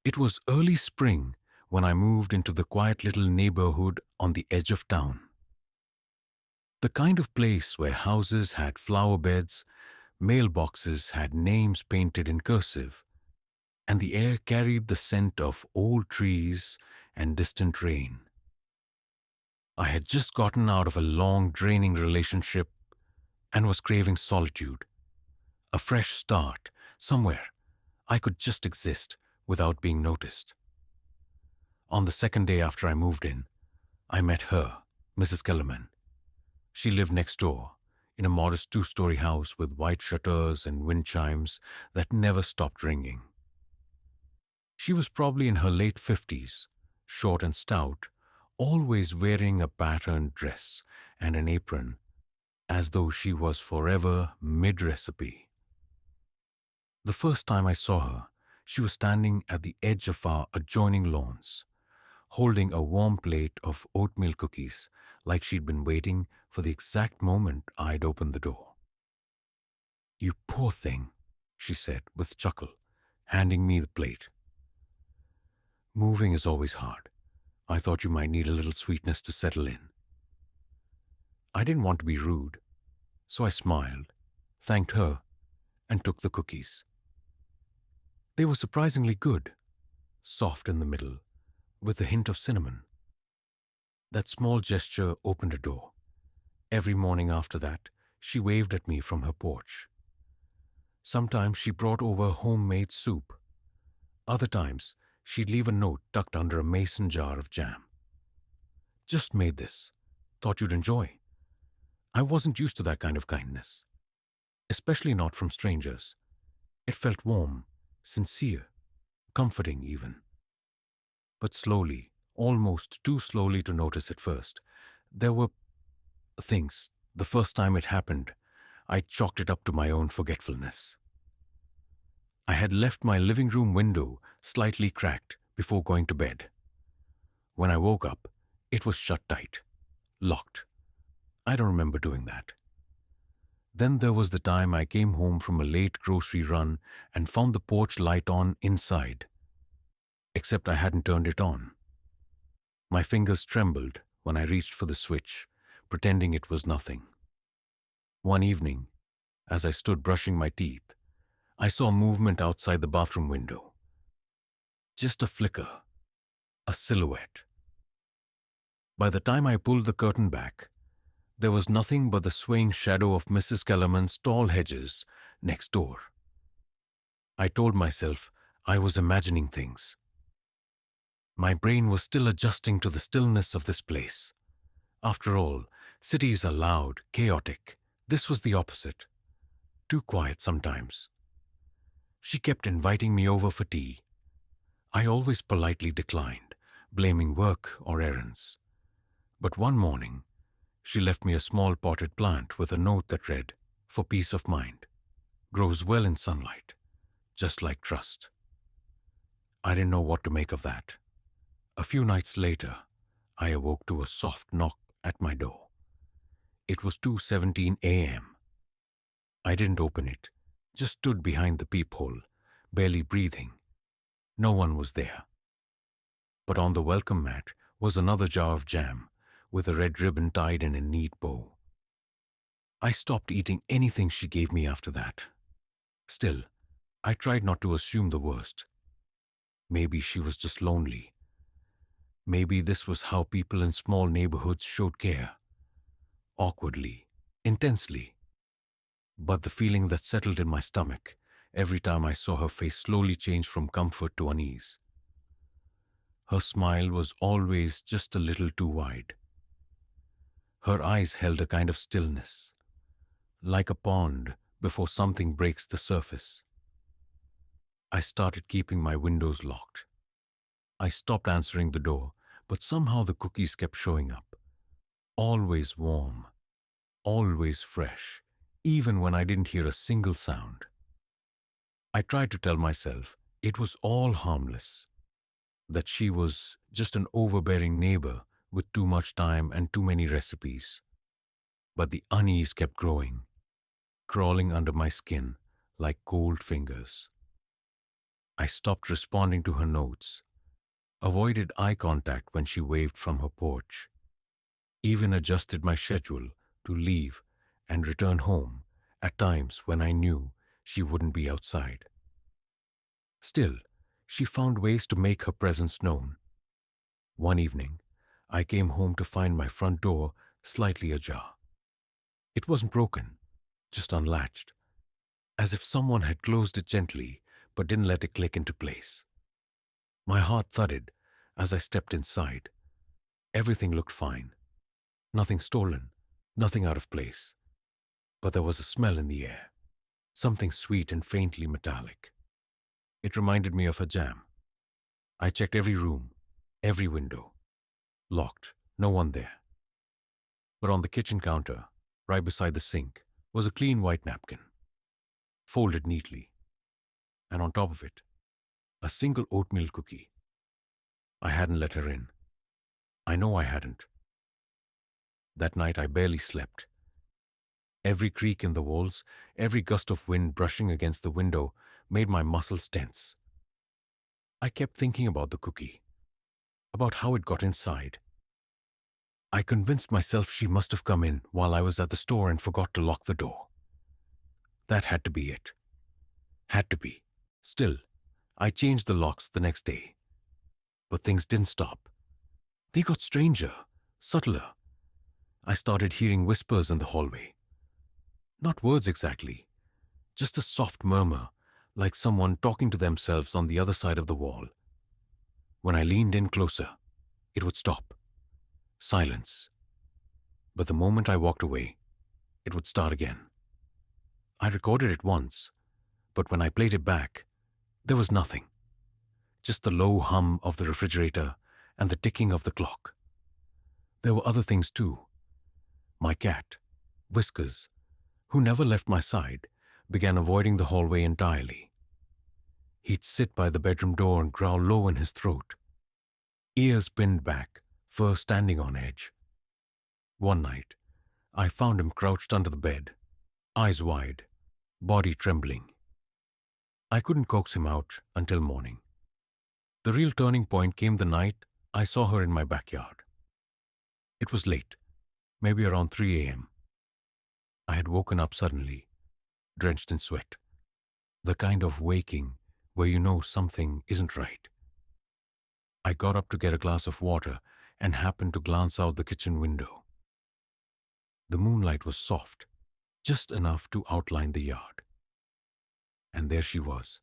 It was early spring when I moved into the quiet little neighborhood on the edge of town. The kind of place where houses had flower beds, mailboxes had names painted in cursive, and the air carried the scent of old trees and distant rain. I had just gotten out of a long, draining relationship and was craving solitude, a fresh start, somewhere I could just exist without being noticed. On the second day after I moved in, I met her, Mrs. Kellerman. She lived next door, in a modest two-story house with white shutters and wind chimes that never stopped ringing. She was probably in her late 50s, short and stout, always wearing a patterned dress and an apron, as though she was forever mid-recipe. The first time I saw her, she was standing at the edge of our adjoining lawns, holding a warm plate of oatmeal cookies, like she'd been waiting for the exact moment I'd opened the door. "You poor thing," she said with a chuckle, handing me the plate. "Moving is always hard. I thought you might need a little sweetness to settle in." I didn't want to be rude, so I smiled, thanked her, and took the cookies. They were surprisingly good, soft in the middle, with a hint of cinnamon. That small gesture opened a door. Every morning after that, she waved at me from her porch. Sometimes she brought over homemade soup. Other times, she'd leave a note tucked under a mason jar of jam. "Just made this. Thought you'd enjoy." I wasn't used to that kind of kindness, especially not from strangers. It felt warm, sincere, comforting even. But slowly, almost too slowly to notice at first, there were things. The first time it happened, I chalked it up to my own forgetfulness. I had left my living room window slightly cracked before going to bed. When I woke up, it was shut tight, locked. I don't remember doing that. Then there was the time I came home from a late grocery run and found the porch light on inside, except I hadn't turned it on. My fingers trembled when I reached for the switch, pretending it was nothing. One evening, as I stood brushing my teeth, I saw movement outside the bathroom window. Just a flicker, a silhouette. By the time I pulled the curtain back, there was nothing but the swaying shadow of Mrs. Kellerman's tall hedges next door. I told myself I was imagining things. My brain was still adjusting to the stillness of this place. After all, cities are loud, chaotic. This was the opposite. Too quiet sometimes. She kept inviting me over for tea. I always politely declined, blaming work or errands. But one morning, she left me a small potted plant with a note that read, "For peace of mind. Grows well in sunlight, just like trust." I didn't know what to make of that. A few nights later, I awoke to a soft knock at my door. It was 2:17 a.m. I didn't open it, just stood behind the peephole, barely breathing. No one was there. But on the welcome mat was another jar of jam, with a red ribbon tied in a neat bow. I stopped eating anything she gave me after that. Still, I tried not to assume the worst. Maybe she was just lonely. Maybe this was how people in small neighborhoods showed care. Awkwardly, intensely. But the feeling that settled in my stomach every time I saw her face slowly change from comfort to unease. Her smile was always just a little too wide. Her eyes held a kind of stillness, like a pond before something breaks the surface. I started keeping my windows locked. I stopped answering the door, but somehow the cookies kept showing up. Always warm, always fresh, even when I didn't hear a single sound. I tried to tell myself it was all harmless, that she was just an overbearing neighbor with too much time and too many recipes. But the unease kept growing, crawling under my skin like cold fingers. I stopped responding to her notes, avoided eye contact when she waved from her porch, even adjusted my schedule to leave and return home at times when I knew she wouldn't be outside. Still, she found ways to make her presence known. One evening, I came home to find my front door slightly ajar. It wasn't broken, just unlatched, as if someone had closed it gently but didn't let it click into place. My heart thudded as I stepped inside. Everything looked fine. Nothing stolen, nothing out of place. But there was a smell in the air, something sweet and faintly metallic. It reminded me of a jam. I checked every room, every window. Locked, no one there. But on the kitchen counter, right beside the sink, was a clean white napkin, folded neatly, and on top of it, a single oatmeal cookie. I hadn't let her in. I know I hadn't. That night I barely slept. Every creak in the walls, every gust of wind brushing against the window made my muscles tense. I kept thinking about the cookie, about how it got inside. I convinced myself she must have come in while I was at the store and forgot to lock the door. That had to be it. Had to be. Still, I changed the locks the next day. But things didn't stop. They got stranger, subtler. I started hearing whispers in the hallway. Not words exactly, just a soft murmur, like someone talking to themselves on the other side of the wall. When I leaned in closer, it would stop. Silence. But the moment I walked away, it would start again. I recorded it once, but when I played it back, there was nothing. Just the low hum of the refrigerator and the ticking of the clock. There were other things too. My cat, Whiskers, who never left my side, began avoiding the hallway entirely. He'd sit by the bedroom door and growl low in his throat, ears pinned back, fur standing on edge. One night, I found him crouched under the bed, eyes wide, body trembling. I couldn't coax him out until morning. The real turning point came the night I saw her in my backyard. It was late, maybe around 3 a.m. I had woken up suddenly, drenched in sweat. The kind of waking where you know something isn't right. I got up to get a glass of water and happened to glance out the kitchen window. The moonlight was soft, just enough to outline the yard. And there she was,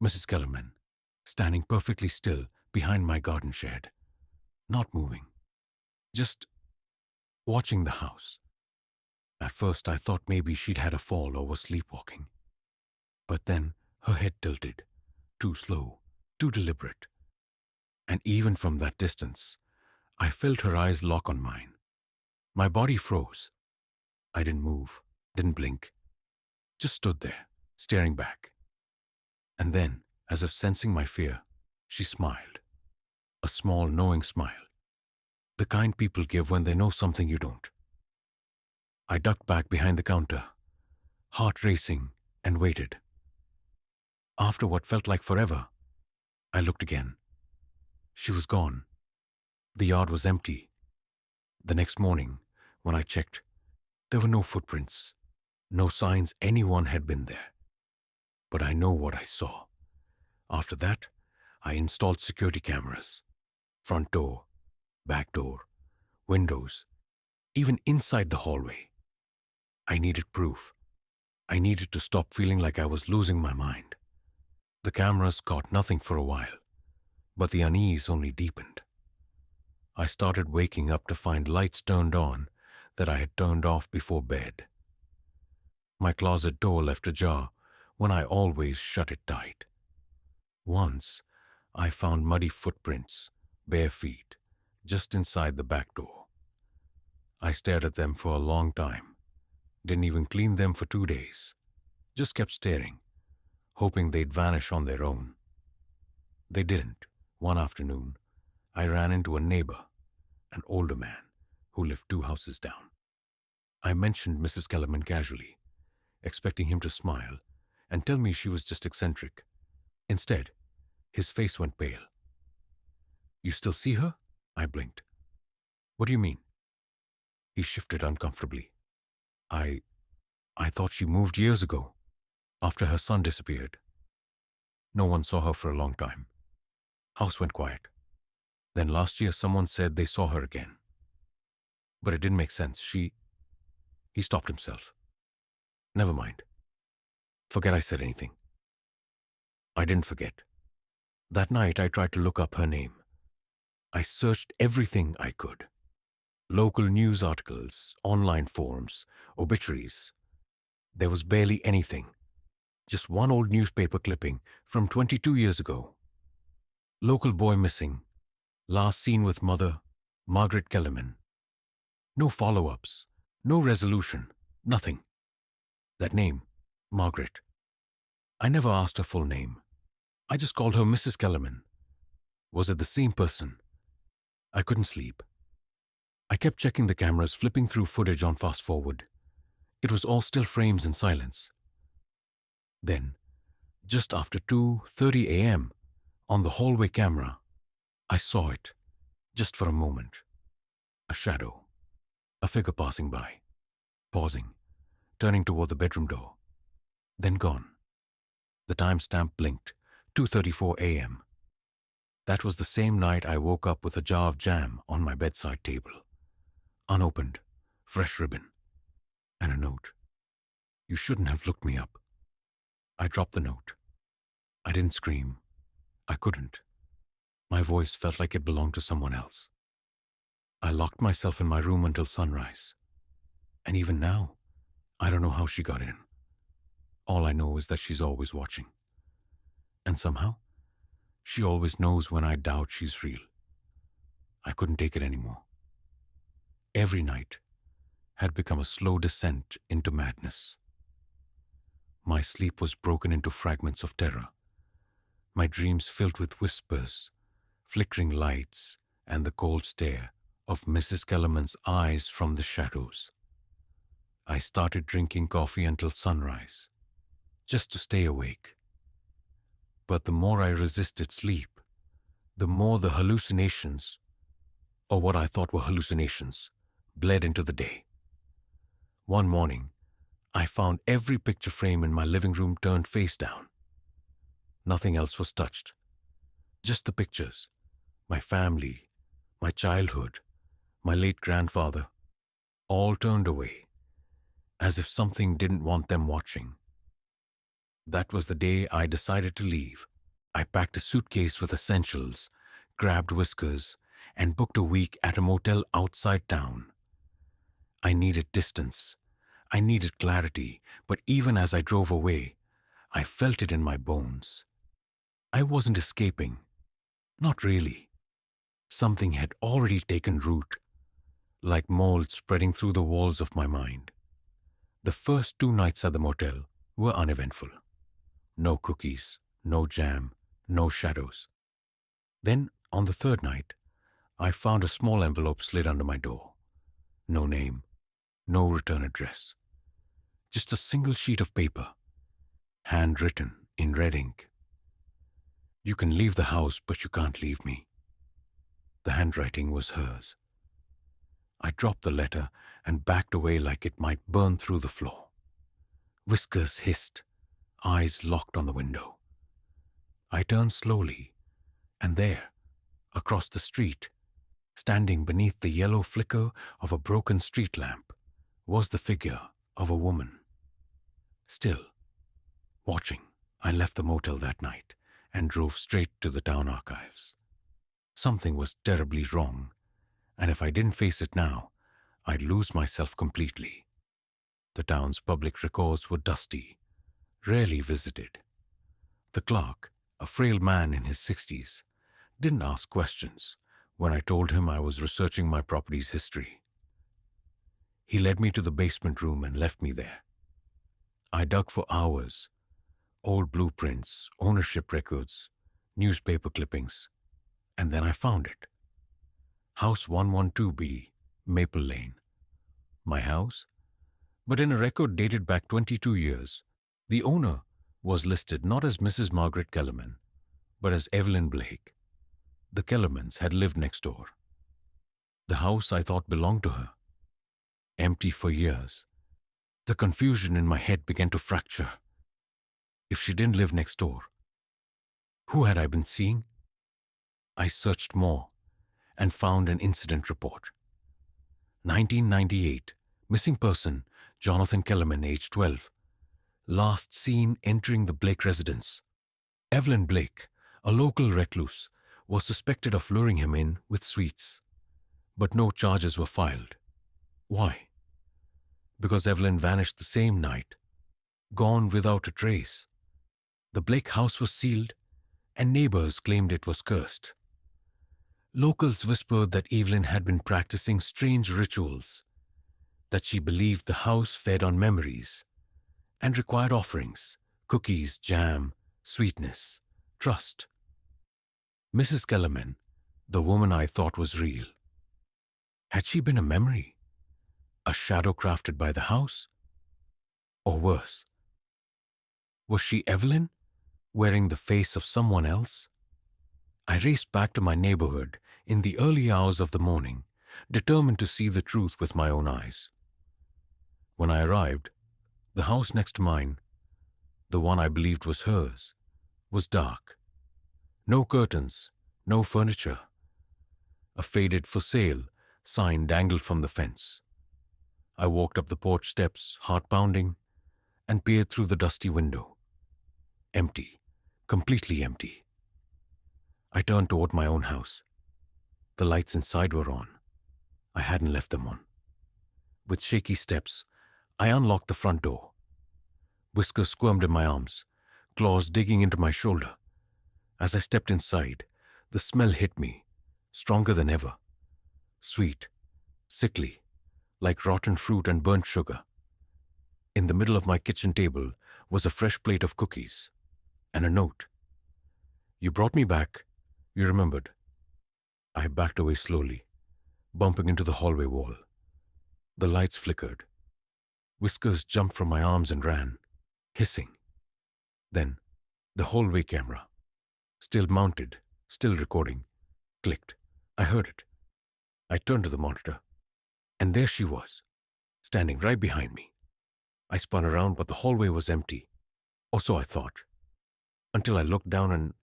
Mrs. Kellerman, standing perfectly still behind my garden shed, not moving, just watching the house. At first I thought maybe she'd had a fall or was sleepwalking. But then her head tilted, too slow, too deliberate. And even from that distance, I felt her eyes lock on mine. My body froze. I didn't move, didn't blink, just stood there, staring back. And then, as if sensing my fear, she smiled. A small, knowing smile. The kind people give when they know something you don't. I ducked back behind the counter, heart racing, and waited. After what felt like forever, I looked again. She was gone. The yard was empty. The next morning, when I checked, there were no footprints, no signs anyone had been there. But I know what I saw. After that, I installed security cameras. Front door, back door, windows, even inside the hallway. I needed proof. I needed to stop feeling like I was losing my mind. The cameras caught nothing for a while, but the unease only deepened. I started waking up to find lights turned on that I had turned off before bed. My closet door left ajar when I always shut it tight. Once, I found muddy footprints, bare feet, just inside the back door. I stared at them for a long time, didn't even clean them for 2 days, just kept staring, hoping they'd vanish on their own. They didn't. One afternoon, I ran into a neighbor, an older man, who lived 2 houses down. I mentioned Mrs. Kellerman casually, expecting him to smile and tell me she was just eccentric. Instead, his face went pale. You still see her? I blinked. What do you mean? He shifted uncomfortably. I thought she moved years ago, after her son disappeared. No one saw her for a long time. House went quiet. Then last year someone said they saw her again. But it didn't make sense. He stopped himself. Never mind. Forget I said anything. I didn't forget. That night I tried to look up her name. I searched everything I could. Local news articles, online forums, obituaries. There was barely anything. Just one old newspaper clipping from 22 years ago. Local boy missing. Last seen with mother, Margaret Kellerman. No follow-ups. No resolution. Nothing. That name, Margaret. I never asked her full name. I just called her Mrs. Kellerman. Was it the same person? I couldn't sleep. I kept checking the cameras, flipping through footage on fast forward. It was all still frames and silence. Then, just after 2:30 a.m., on the hallway camera, I saw it, just for a moment. A shadow. A figure passing by. Pausing. Turning toward the bedroom door. Then gone. The timestamp blinked. 2:34 a.m. That was the same night I woke up with a jar of jam on my bedside table. Unopened. Fresh ribbon. And a note. You shouldn't have looked me up. I dropped the note. I didn't scream. I couldn't. My voice felt like it belonged to someone else. I locked myself in my room until sunrise. And even now, I don't know how she got in. All I know is that she's always watching. And somehow, she always knows when I doubt she's real. I couldn't take it anymore. Every night had become a slow descent into madness. My sleep was broken into fragments of terror. My dreams filled with whispers, flickering lights, and the cold stare of Mrs. Kellerman's eyes from the shadows. I started drinking coffee until sunrise, just to stay awake. But the more I resisted sleep, the more the hallucinations, or what I thought were hallucinations, bled into the day. One morning, I found every picture frame in my living room turned face down. Nothing else was touched. Just the pictures, my family, my childhood, my late grandfather, all turned away, as if something didn't want them watching. That was the day I decided to leave. I packed a suitcase with essentials, grabbed whiskers, and booked a week at a motel outside town. I needed distance. I needed clarity, but even as I drove away, I felt it in my bones. I wasn't escaping. Not really. Something had already taken root, like mold spreading through the walls of my mind. The first 2 nights at the motel were uneventful. No cookies, no jam, no shadows. Then, on the 3rd night, I found a small envelope slid under my door. No name, no return address. Just a single sheet of paper, handwritten in red ink. You can leave the house, but you can't leave me. The handwriting was hers. I dropped the letter and backed away like it might burn through the floor. Whiskers hissed, eyes locked on the window. I turned slowly, and there, across the street, standing beneath the yellow flicker of a broken street lamp, was the figure of a woman. Still, watching, I left the motel that night and drove straight to the town archives. Something was terribly wrong, and if I didn't face it now, I'd lose myself completely. The town's public records were dusty, rarely visited. The clerk, a frail man in his 60s, didn't ask questions when I told him I was researching my property's history. He led me to the basement room and left me there. I dug for hours. Old blueprints, ownership records, newspaper clippings, and then I found it. House 112B, Maple Lane. My house? But in a record dated back 22 years, the owner was listed not as Mrs. Margaret Kellerman, but as Evelyn Blake. The Kellermans had lived next door. The house I thought belonged to her. Empty for years. The confusion in my head began to fracture. If she didn't live next door, who had I been seeing? I searched more and found an incident report. 1998, missing person, Jonathan Kellerman, age 12. Last seen entering the Blake residence. Evelyn Blake, a local recluse, was suspected of luring him in with sweets. But no charges were filed. Why? Because Evelyn vanished the same night, gone without a trace. The Blake house was sealed, and neighbors claimed it was cursed. Locals whispered that Evelyn had been practicing strange rituals, that she believed the house fed on memories and required offerings, cookies, jam, sweetness, trust. Mrs. Kellerman, the woman I thought was real, had she been a memory, a shadow crafted by the house? Or worse, was she Evelyn, wearing the face of someone else? I raced back to my neighborhood in the early hours of the morning, determined to see the truth with my own eyes. When I arrived, the house next to mine, the one I believed was hers, was dark. No curtains, no furniture. A faded "for sale" sign dangled from the fence. I walked up the porch steps, heart pounding, and peered through the dusty window. Empty, completely empty. I turned toward my own house. The lights inside were on. I hadn't left them on. With shaky steps, I unlocked the front door. Whiskers squirmed in my arms, claws digging into my shoulder. As I stepped inside, the smell hit me, stronger than ever. Sweet, sickly, like rotten fruit and burnt sugar. In the middle of my kitchen table was a fresh plate of cookies and a note. "You brought me back. You remembered." I backed away slowly, bumping into the hallway wall. The lights flickered. Whiskers jumped from my arms and ran, hissing. Then, the hallway camera, still mounted, still recording, clicked. I heard it. I turned to the monitor, and there she was, standing right behind me. I spun around, but the hallway was empty, or so I thought, until I looked down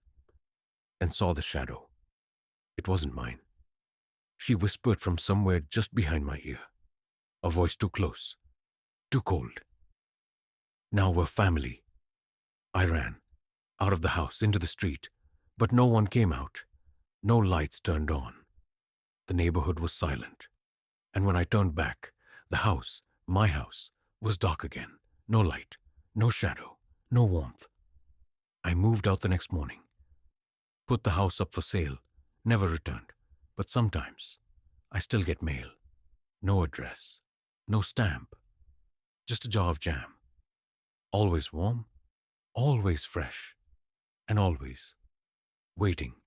and saw the shadow. It wasn't mine. She whispered from somewhere just behind my ear, a voice too close, too cold. "Now we're family." I ran, out of the house, into the street, but no one came out. No lights turned on. The neighborhood was silent. And when I turned back, the house, my house, was dark again. No light, no shadow, no warmth. I moved out the next morning. Put the house up for sale, never returned. But sometimes, I still get mail. No address, no stamp, just a jar of jam. Always warm, always fresh, and always waiting.